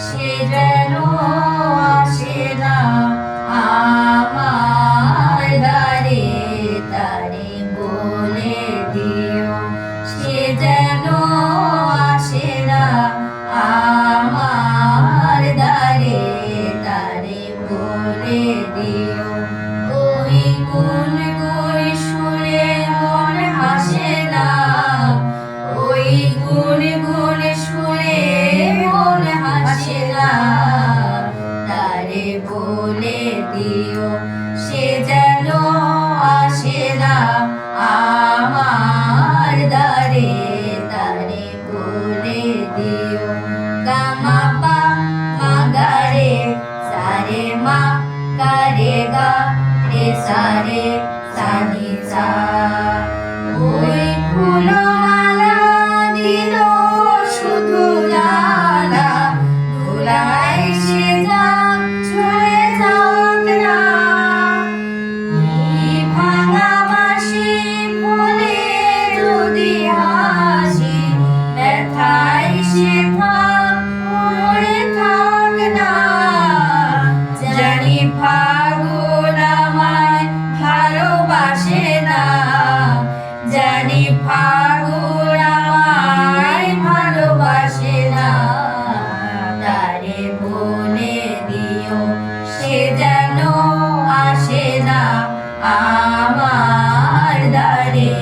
সে যেন আসে না আমার দ্বারে, তারে বলে দিও সে যেন আসে না আমার দ্বারে, তারে বলে দিও। ওই গুন গুন সুরে মন হাসে না, ওই গুন গুন সুরে মন হাসে না, তারে বলে দিও সে যেন আসে না আমার দ্বারে, তারে বলে দিও। গা মা পা মা গা রে সা রে মা গা রে গা রে সা রে সা নি সা। ওই ফুলমালা দিল শুধু জ্বালা, ধুলায় সে যাক চলে যাক না। এই ভাঙা বাঁশি বলে যদি হাসি, ব্যথায় সে থাক পড়ে থাক না। জানি ফাগুন আমায় ভালোবাসে না, জানি ফাগুন আমায় ভালোবাসে না, তারে বলে দিও সে যেন আসে না আমার দ্বারে,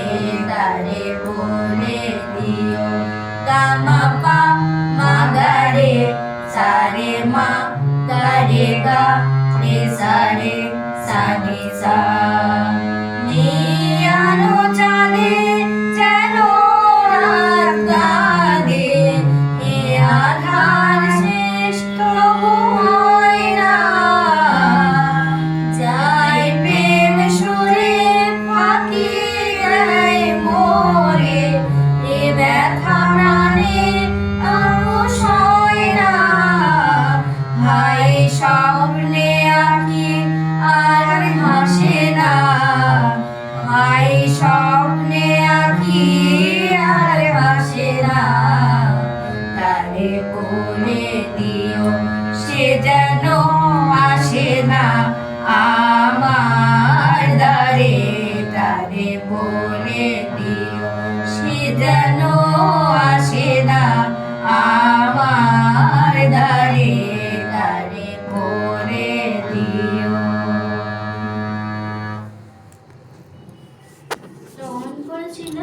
তারে বলে দিও। গা মা পা মা গা রে সা রে মা গা রে গা রে সা রে সা নি সা। নিয়ানো চাঁদে যেন রাত কাঁদে, এ আধার শেষ তবু হয় না। যায় প্রেম সুরে ফাঁকি দেয় মোরে, এ ব্যথা প্রাণে তবু সয় না। হায় স্বপ্নে আঁকি আর হাসে না, হায় স্বপ্নে আঁকি আর হাসে না, তারে বলে দিও সে যেন আসে না আমার দ্বারে, তারে বলে দিও সে যেন আসে না আমার দ্বারে, তারে বলে দিও। অন করেছিল,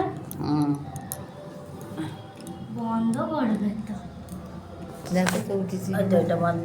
বন্ধ করবে তো। দেখো তো উঠেছি। এটা বন্ধ।